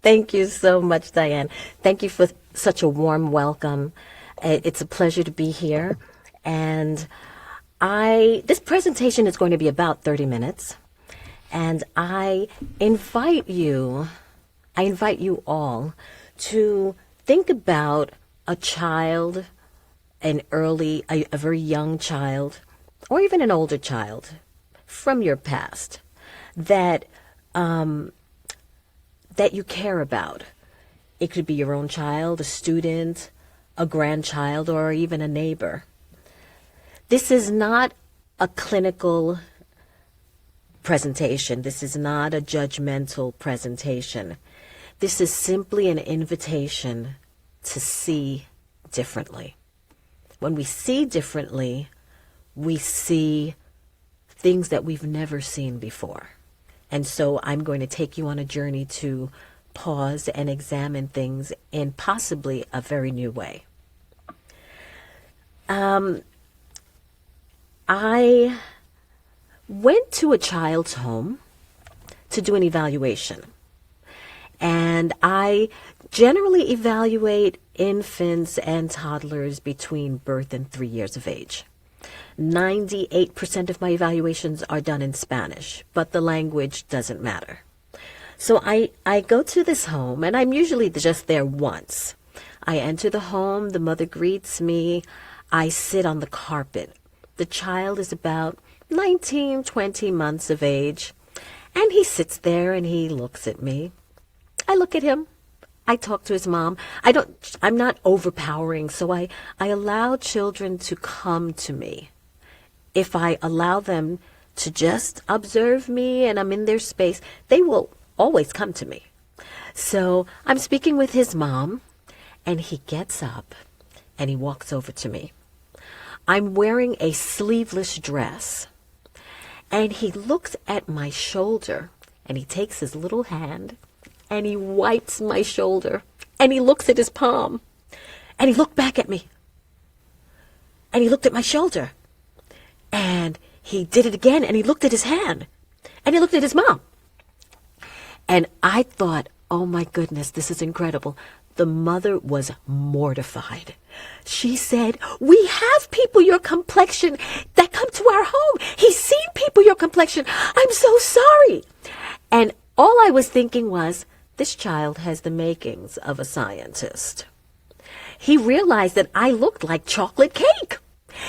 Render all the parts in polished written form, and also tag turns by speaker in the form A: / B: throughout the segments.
A: Thank you so much, Diane. Thank you for such a warm welcome. It's a pleasure to be here. And this presentation is going to be about 30 minutes. And invite you, I invite you all to think about a child, a very young child, or even an older child from your past that that you care about. It could be your own child, a student, a grandchild, or even a neighbor. This is not a clinical presentation. This is not a judgmental presentation. This is simply an invitation to see differently. When we see differently, we see things that we've never seen before. And so I'm going to take you on a journey to pause and examine things in possibly a very new way. I went to a child's home to do an evaluation. And I generally evaluate infants and toddlers between birth and 3 years of age. 98% of my evaluations are done in Spanish, but the language doesn't matter. So I go to this home, and I'm usually just there once. I enter the home, the mother greets me, I sit on the carpet. The child is about 19, 20 months of age, and he sits there and he looks at me. I look at him. I talk to his mom. I'm not overpowering, so I allow children to come to me. If I allow them to just observe me and I'm in their space, they will always come to me. So I'm speaking with his mom, and he gets up and he walks over to me. I'm wearing a sleeveless dress, and he looks at my shoulder, and he takes his little hand and he wipes my shoulder, and he looks at his palm, and he looked back at me, and he looked at my shoulder, and he did it again, and he looked at his hand, and he looked at his mom. And I thought, oh my goodness, this is incredible. The mother was mortified. She said, we have people your complexion that come to our home. He's seen people your complexion. I'm so sorry. And all I was thinking was, this child has the makings of a scientist. He realized that I looked like chocolate cake.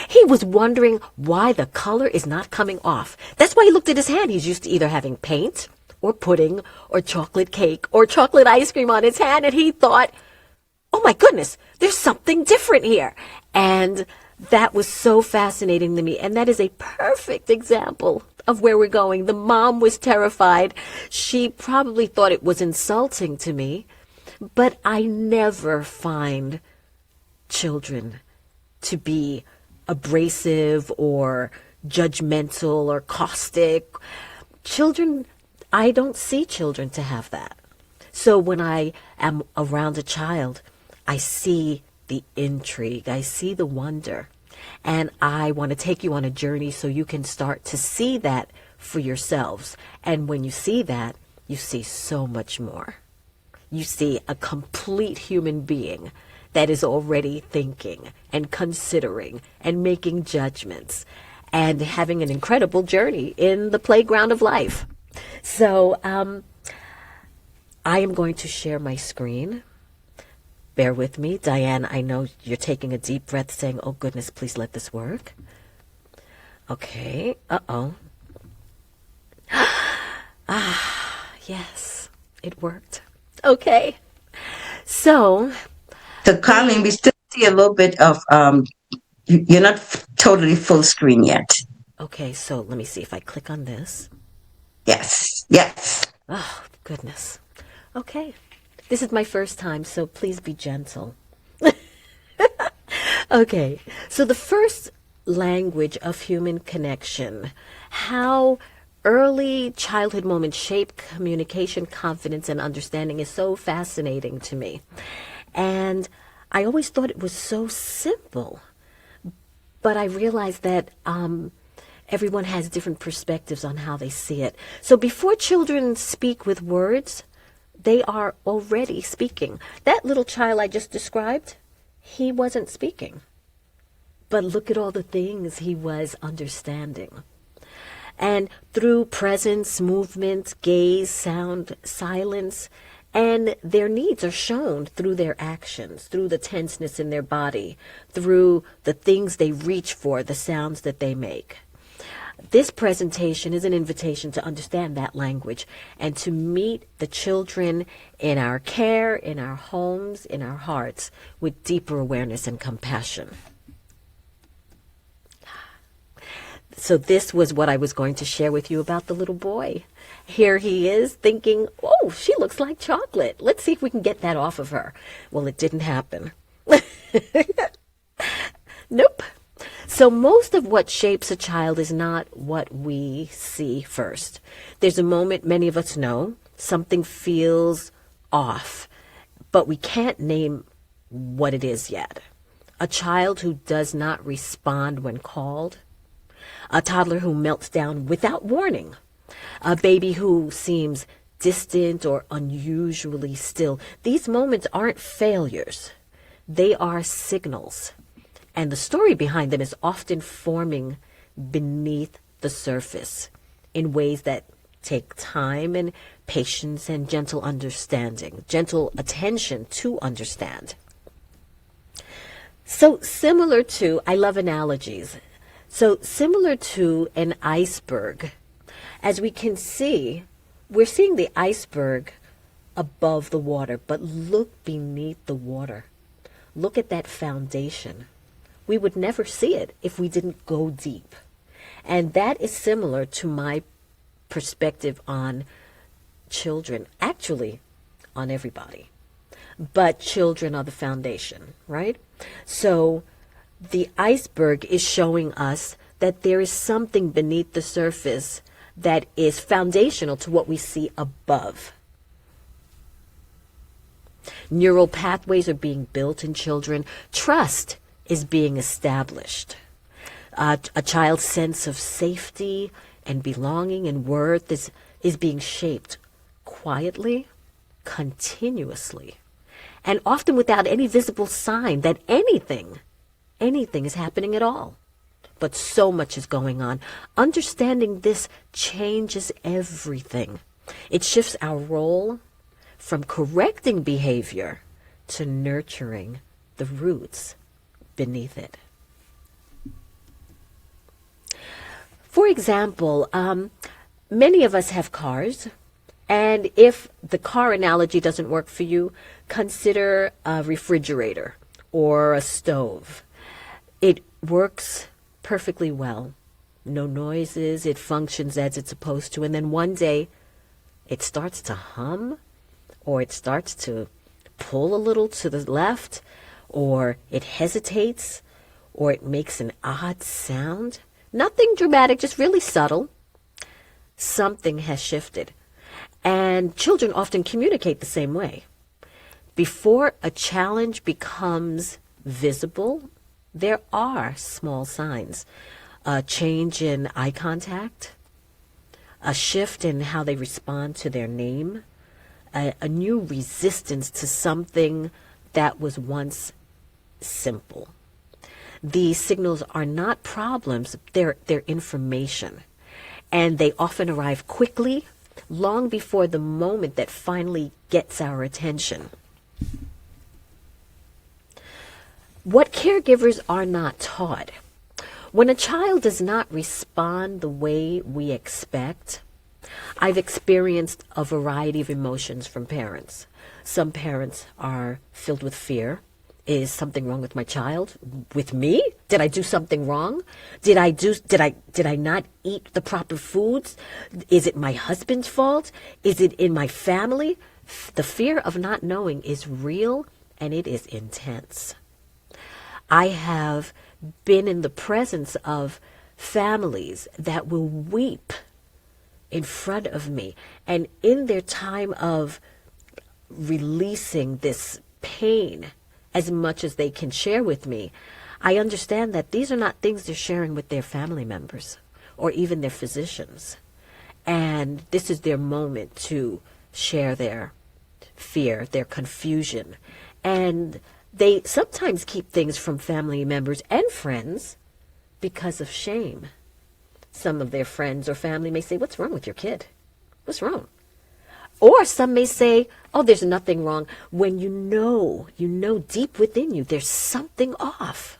A: He was wondering why the color is not coming off. That's why he looked at his hand. He's used to either having paint or pudding or chocolate cake or chocolate ice cream on his hand. And he thought, oh my goodness, there's something different here. And that was so fascinating to me. And that is a perfect example of where we're going. The mom was terrified. She probably thought it was insulting to me. But I never find children to be abrasive or judgmental or caustic. Children, I don't see children to have that. So when I am around a child, I see the intrigue, I see the wonder, and I want to take you on a journey so you can start to see that for yourselves. And when you see that, you see so much more. You see a complete human being that is already thinking and considering and making judgments and having an incredible journey in the playground of life. So I am going to share my screen. Bear with me. Diane, I know you're taking a deep breath saying, oh goodness, please let this work. Okay. Uh-oh. Yes, it worked. Okay. So
B: Colleen, we still see a little bit of, you're not totally full screen yet.
A: Okay, so let me see if I click on this.
B: Yes.
A: Oh, goodness. Okay. This is my first time, so please be gentle. Okay, so the first language of human connection, how early childhood moments shape communication, confidence, and understanding is so fascinating to me. And I always thought it was so simple, but I realized that everyone has different perspectives on how they see it. So before children speak with words, They are already speaking. That little child I just described, he wasn't speaking. But look at all the things he was understanding. And through presence, movement, gaze, sound, silence, and their needs are shown through their actions, through the tenseness in their body, through the things they reach for, the sounds that they make. This presentation is an invitation to understand that language and to meet the children in our care, in our homes, in our hearts with deeper awareness and compassion. So this was what I was going to share with you about the little boy. Here he is thinking, oh, she looks like chocolate. Let's see if we can get that off of her. Well, it didn't happen. Nope. So most of what shapes a child is not what we see first. There's a moment many of us know something feels off, but we can't name what it is yet. A child who does not respond when called, a toddler who melts down without warning, a baby who seems distant or unusually still. These moments aren't failures. They are signals. And the story behind them is often forming beneath the surface in ways that take time and patience and gentle understanding, gentle attention to understand. So similar to, I love analogies. So similar to an iceberg, as we can see, we're seeing the iceberg above the water, but look beneath the water. Look at that foundation. We would never see it if we didn't go deep. And that is similar to my perspective on children, actually on everybody. But children are the foundation, right? So the iceberg is showing us that there is something beneath the surface that is foundational to what we see above. Neural pathways are being built in children. Trust is being established. A child's sense of safety and belonging and worth is being shaped quietly, continuously, and often without any visible sign that anything is happening at all. But so much is going on. Understanding this changes everything. It shifts our role from correcting behavior to nurturing the roots beneath it. For example, many of us have cars, and if the car analogy doesn't work for you, consider a refrigerator or a stove. It works perfectly well. No noises, it functions as it's supposed to, and then one day it starts to hum, or it starts to pull a little to the left, or it hesitates, or it makes an odd sound. Nothing dramatic, just really subtle. Something has shifted. And children often communicate the same way. Before a challenge becomes visible, there are small signs. A change in eye contact, a shift in how they respond to their name, a new resistance to something that was once simple. These signals are not problems, they're information. And they often arrive quickly, long before the moment that finally gets our attention. What caregivers are not taught. When a child does not respond the way we expect, I've experienced a variety of emotions from parents. Some parents are filled with fear. Is something wrong with my child? With me? Did I do something wrong? Did I not eat the proper foods? Is it my husband's fault? Is it in my family? The fear of not knowing is real, and it is intense. I have been in the presence of families that will weep in front of me, and in their time of releasing this pain as much as they can share with me, I understand that these are not things they're sharing with their family members or even their physicians. And this is their moment to share their fear, their confusion. And they sometimes keep things from family members and friends because of shame. Some of their friends or family may say, "What's wrong with your kid? What's wrong?" Or some may say, "Oh, there's nothing wrong," when you know deep within you there's something off.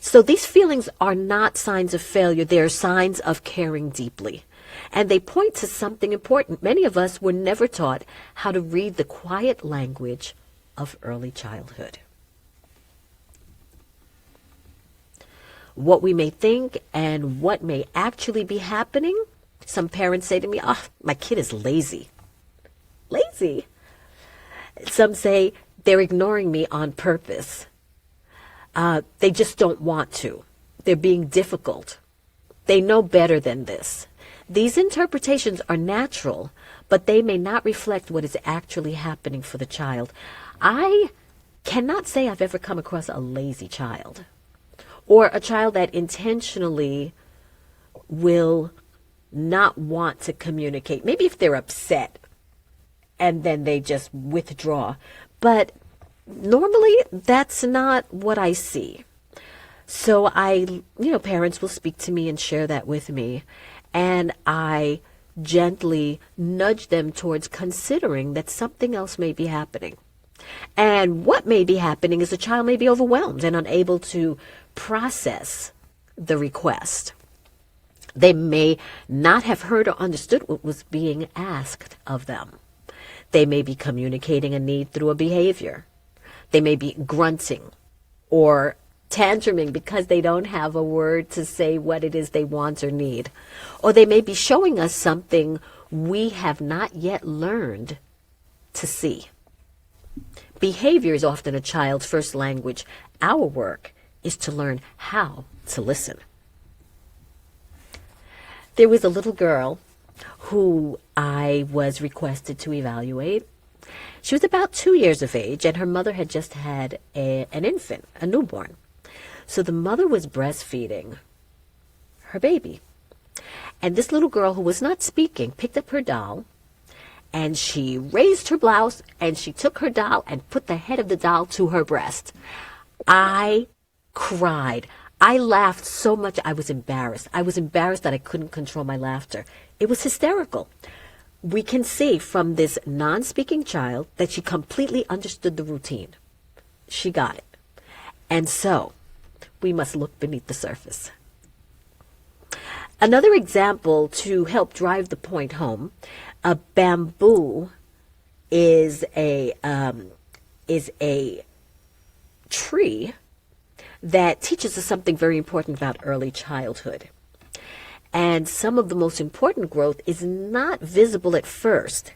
A: So these feelings are not signs of failure. They're signs of caring deeply. And they point to something important. Many of us were never taught how to read the quiet language of early childhood. What we may think and what may actually be happening. Some parents say to me, "Oh, my kid is lazy." Lazy? Some say they're ignoring me on purpose. They just don't want to. They're being difficult. They know better than this. These interpretations are natural, but they may not reflect what is actually happening for the child. I cannot say I've ever come across a lazy child or a child that intentionally will not want to communicate. Maybe if they're upset and then they just withdraw. But normally that's not what I see. So parents will speak to me and share that with me. And I gently nudge them towards considering that something else may be happening. And what may be happening is the child may be overwhelmed and unable to process the request. They may not have heard or understood what was being asked of them. They may be communicating a need through a behavior. They may be grunting or tantruming because they don't have a word to say what it is they want or need. Or they may be showing us something we have not yet learned to see. Behavior is often a child's first language. Our work is to learn how to listen. There was a little girl who I was requested to evaluate. She was about 2 years of age, and her mother had just had an infant, a newborn. So the mother was breastfeeding her baby. And this little girl who was not speaking picked up her doll, and she raised her blouse, and she took her doll and put the head of the doll to her breast. I cried. I laughed so much I was embarrassed. I was embarrassed that I couldn't control my laughter. It was hysterical. We can see from this non-speaking child that she completely understood the routine. She got it. And so we must look beneath the surface. Another example to help drive the point home, a bamboo is a tree that teaches us something very important about early childhood. And some of the most important growth is not visible at first.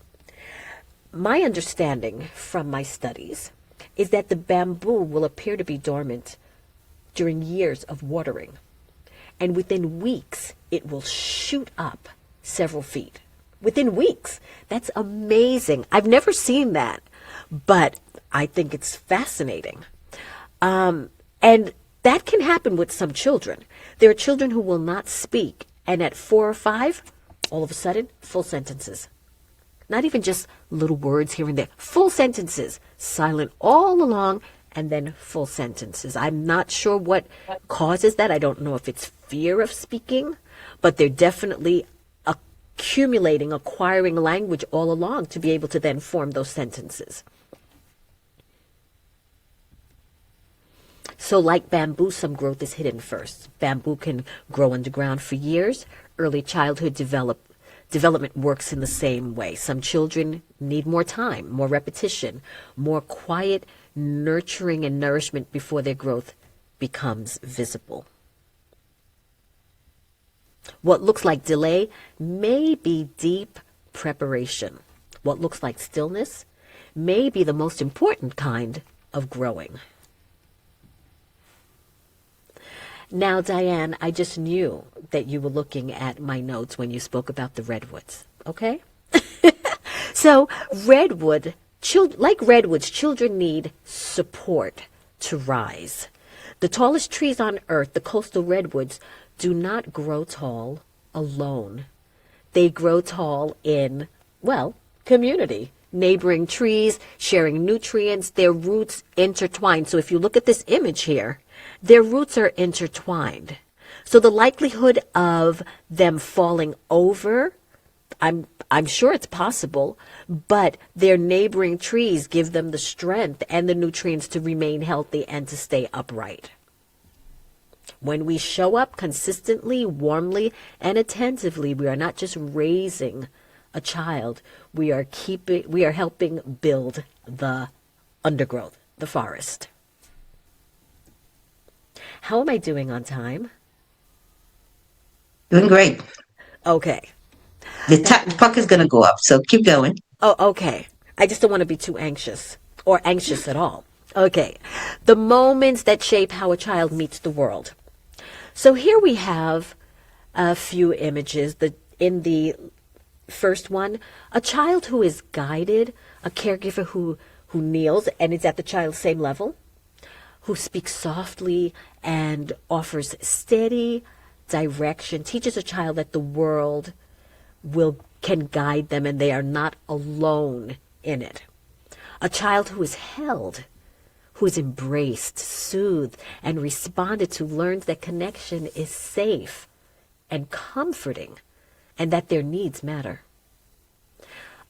A: My understanding from my studies is that the bamboo will appear to be dormant during years of watering. And within weeks, it will shoot up several feet. Within weeks. That's amazing. I've never seen that, but I think it's fascinating. And that can happen with some children. There are children who will not speak, and at 4 or 5, all of a sudden, full sentences. Not even just little words here and there. Full sentences. Silent all along, and then full sentences. I'm not sure what causes that. I don't know if it's fear of speaking, but they're definitely acquiring language all along to be able to then form those sentences. So like bamboo, some growth is hidden first. Bamboo can grow underground for years. Early childhood development works in the same way. Some children need more time, more repetition, more quiet nurturing and nourishment before their growth becomes visible. What looks like delay may be deep preparation. What looks like stillness may be the most important kind of growing. Now, Diane, I just knew that you were looking at my notes when you spoke about the redwoods, okay? So, redwoods, children need support to rise. The tallest trees on earth, the coastal redwoods, do not grow tall alone. They grow tall in, community, Neighboring trees, sharing nutrients, their roots intertwined. So if you look at this image here, their roots are intertwined. So the likelihood of them falling over, I'm sure it's possible, but their neighboring trees give them the strength and the nutrients to remain healthy and to stay upright. When we show up consistently, warmly, and attentively, we are not just raising a child, we are helping build the undergrowth, the forest. How am I doing on time?
B: Doing great.
A: Okay.
B: The puck is going to go up, so keep going.
A: Oh, okay. I just don't want to be too anxious or anxious at all. Okay. The moments that shape how a child meets the world. So here we have a few images. In the first one, a child who is guided, a caregiver who kneels and is at the child's same level, who speaks softly and offers steady direction, teaches a child that the world can guide them and they are not alone in it. A child who is held, who is embraced, soothed, and responded to, learns that connection is safe and comforting and that their needs matter.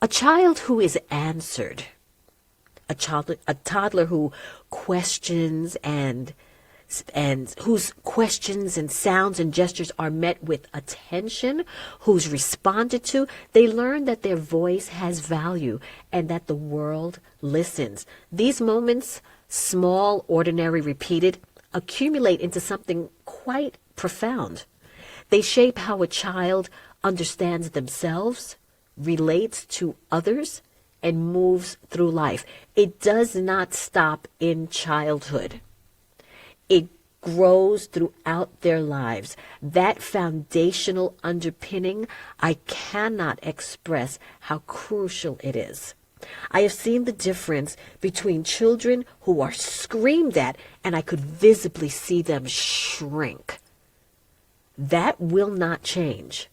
A: A child who is answered, a toddler who questions and whose questions and sounds and gestures are met with attention, who's responded to, they learn that their voice has value and that the world listens. These moments, small, ordinary, repeated, accumulate into something quite profound. They shape how a child understands themselves, relates to others, and moves through life. It does not stop in childhood. It grows throughout their lives. That foundational underpinning, I cannot express how crucial it is. I have seen the difference between children who are screamed at, and I could visibly see them shrink. That will not change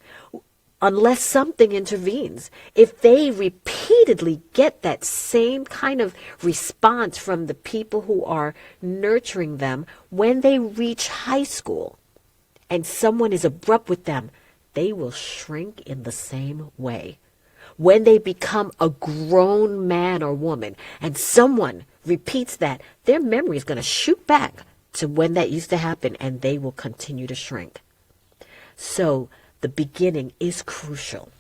A: unless something intervenes. If they repeatedly get that same kind of response from the people who are nurturing them, when they reach high school and someone is abrupt with them, they will shrink in the same way. When they become a grown man or woman and someone repeats that, their memory is going to shoot back to when that used to happen and they will continue to shrink. So the beginning is crucial.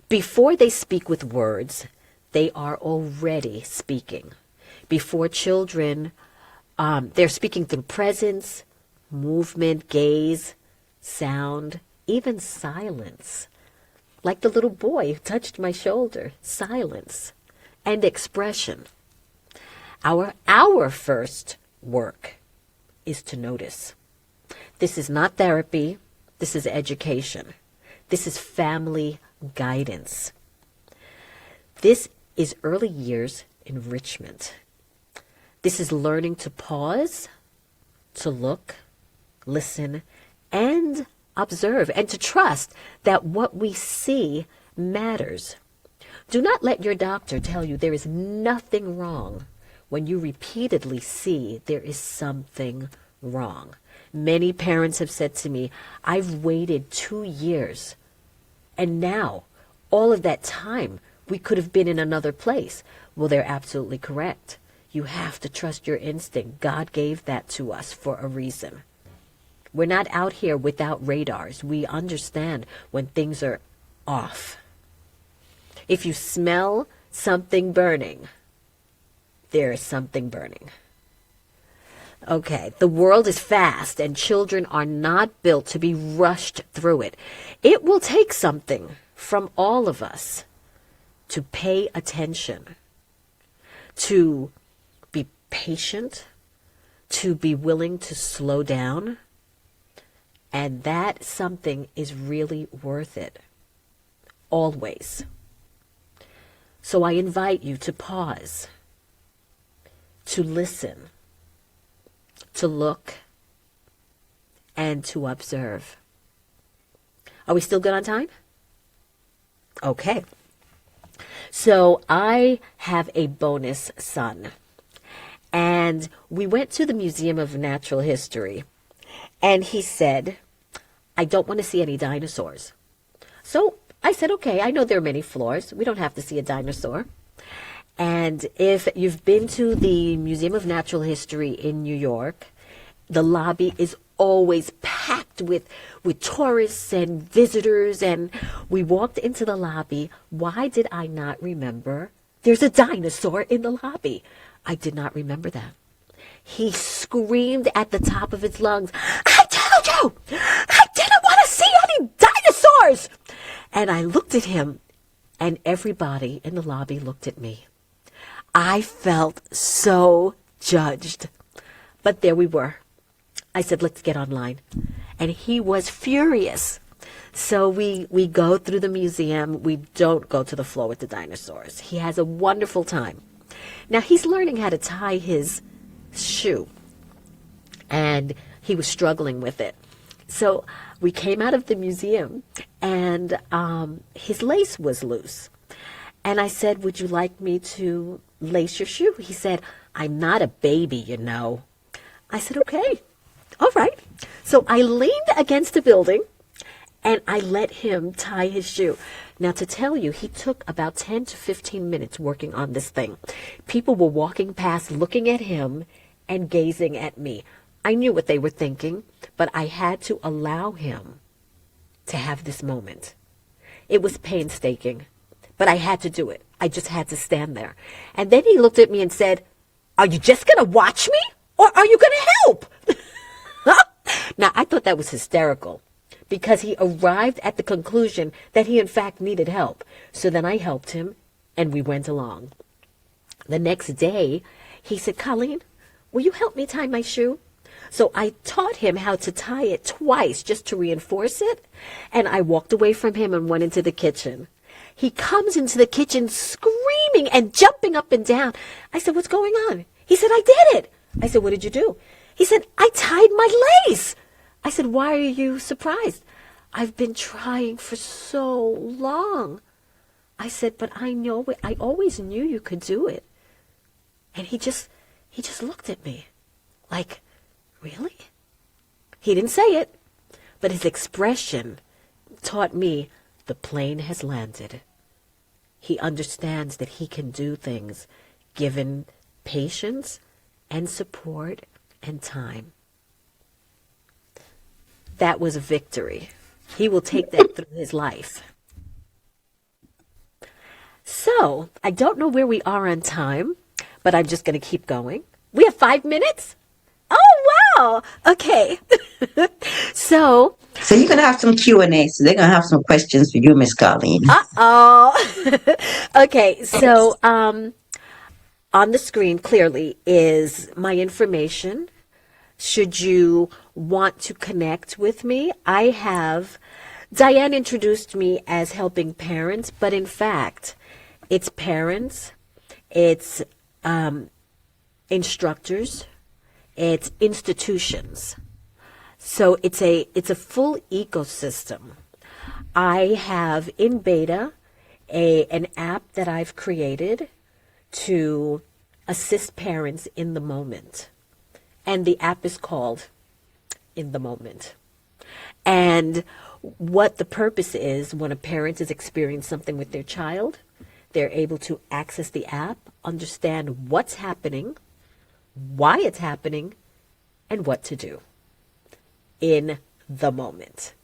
A: Before they speak with words, they are already speaking. Before children, they're speaking through presence, movement, gaze, sound, even silence. Like the little boy who touched my shoulder, silence and expression. Our first work is to notice. This is not therapy. This is education. This is family guidance. This is early years enrichment. This is learning to pause, to look, listen, and observe, and to trust that what we see matters. Do not let your doctor tell you there is nothing wrong when you repeatedly see there is something wrong. Many parents have said to me, I've waited 2 years, and now, all of that time, we could have been in another place. Well, they're absolutely correct. You have to trust your instinct. God gave that to us for a reason. We're not out here without radars. We understand when things are off. If you smell something burning, there is something burning. Okay, the world is fast and children are not built to be rushed through it. It will take something from all of us to pay attention, to be patient, to be willing to slow down, and that something is really worth it. Always. So I invite you to pause, to listen, to look, and to observe. Are we still good on time? Okay. So I have a bonus son. And we went to the Museum of Natural History. And he said, I don't want to see any dinosaurs. So I said, okay, I know there are many floors. We don't have to see a dinosaur. And if you've been to the Museum of Natural History in New York, the lobby is always packed with tourists and visitors. And we walked into the lobby. Why did I not remember there's a dinosaur in the lobby? I did not remember that. He screamed at the top of his lungs, I told you, I didn't want to see any dinosaurs. And I looked at him, and everybody in the lobby looked at me. I felt so judged. But there we were. I said, let's get online. And he was furious. So we go through the museum. We don't go to the floor with the dinosaurs. He has a wonderful time. Now, he's learning how to tie his shoe, and he was struggling with it. So we came out of the museum, and his lace was loose. And I said, would you like me to lace your shoe? He said, I'm not a baby, you know. I said, okay, all right. So I leaned against a building, and I let him tie his shoe. Now, to tell you, he took about 10 to 15 minutes working on this thing. People were walking past, looking at him and gazing at me. I knew what they were thinking, but I had to allow him to have this moment. It was painstaking, but I had to do it. I just had to stand there. And then he looked at me and said, are you just going to watch me, or are you going to help? Now, I thought that was hysterical, because he arrived at the conclusion that he in fact needed help. So then I helped him, and we went along. The next day, he said, Colleen, will you help me tie my shoe? So I taught him how to tie it twice just to reinforce it, and I walked away from him and went into the kitchen. He comes into the kitchen screaming and jumping up and down. I said, what's going on? He said, I did it. I said, what did you do? He said, I tied my lace. I said, why are you surprised? I've been trying for so long. I said, but I know it. I always knew you could do it. And he just looked at me like, really? He didn't say it, but his expression taught me the plane has landed. He understands that he can do things given patience and support and time. That was a victory. He will take that through his life. So, I don't know where we are on time, but I'm just going to keep going. We have 5 minutes? Oh, wow. Okay. So
B: you're going to have some Q&A. So they're going to have some questions for you, Miss Colleen.
A: uh-oh. Okay, so on the screen clearly is my information. Should you want to connect with me, Diane introduced me as helping parents, but in fact, it's parents, it's instructors, it's institutions. So it's a full ecosystem. I have in beta an app that I've created to assist parents in the moment. And the app is called In the Moment. And what the purpose is, when a parent is experiencing something with their child, they're able to access the app, understand what's happening, why it's happening, and what to do in the moment.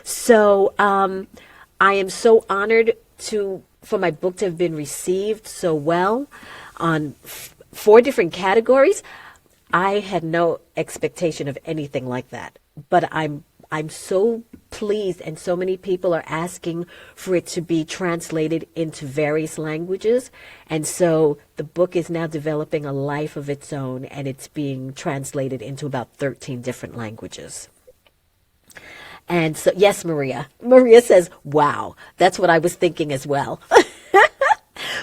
A: So I am so honored for my book to have been received so well on 4 different categories. I had no expectation of anything like that, but I'm so pleased, and so many people are asking for it to be translated into various languages. And so the book is now developing a life of its own, and it's being translated into about 13 different languages. And so, yes, Maria says, wow, that's what I was thinking as well.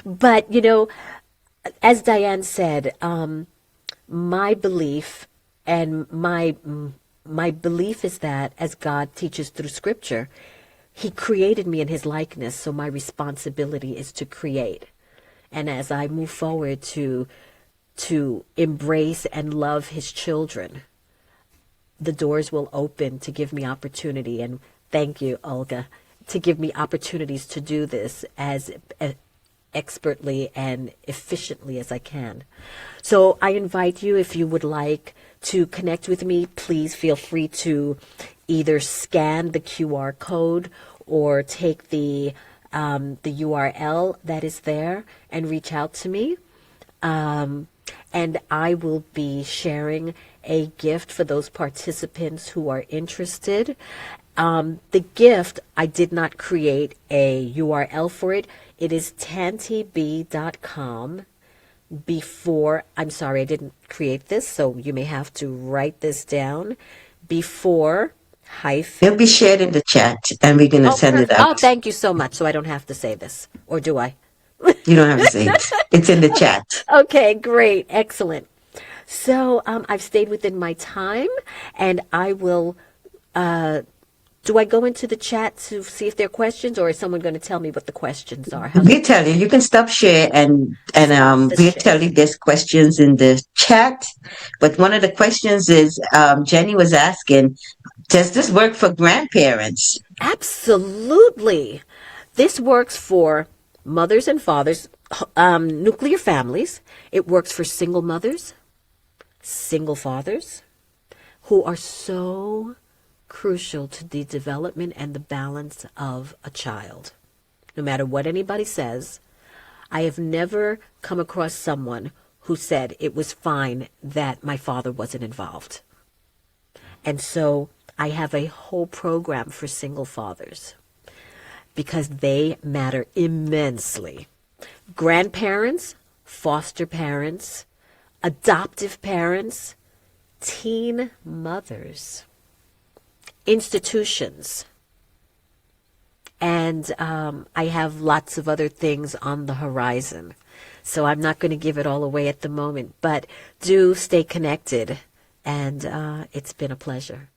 A: But, as Diane said, my belief and my belief is that, as God teaches through Scripture, He created me in his likeness, so my responsibility is to create. And as I move forward to embrace and love his children, the doors will open to give me opportunity. And thank you, Olga, to give me opportunities to do this as expertly and efficiently as I can. So I invite you, if you would like to connect with me, please feel free to either scan the QR code or take the URL that is there and reach out to me. And I will be sharing a gift for those participants who are interested. The gift, I did not create a URL for it. It is tantib.com. I'm sorry, I didn't create this, so you may have to write this down. Before hyphen.
B: It'll be shared in the chat, and we're going to send it
A: Perfect.
B: out.
A: Oh, thank you so much. So I don't have to say this, or do I?
B: You don't have to say it. It's in the chat.
A: Okay, great. Excellent. So I've stayed within my time, and I will, do I go into the chat to see if there are questions, or is someone going to tell me what the questions are?
B: We'll tell you. You can stop share, and
A: Stop the
B: we'll
A: share.
B: tell you there's questions in the chat. But one of the questions is, Jenny was asking, does this work for grandparents?
A: Absolutely. This works for mothers and fathers, nuclear families. It works for single mothers, single fathers, who are so crucial to the development and the balance of a child. No matter what anybody says, I have never come across someone who said it was fine that my father wasn't involved. And so I have a whole program for single fathers because they matter immensely. Grandparents, foster parents, adoptive parents, teen mothers, institutions, and I have lots of other things on the horizon. So I'm not going to give it all away at the moment, but do stay connected, and it's been a pleasure.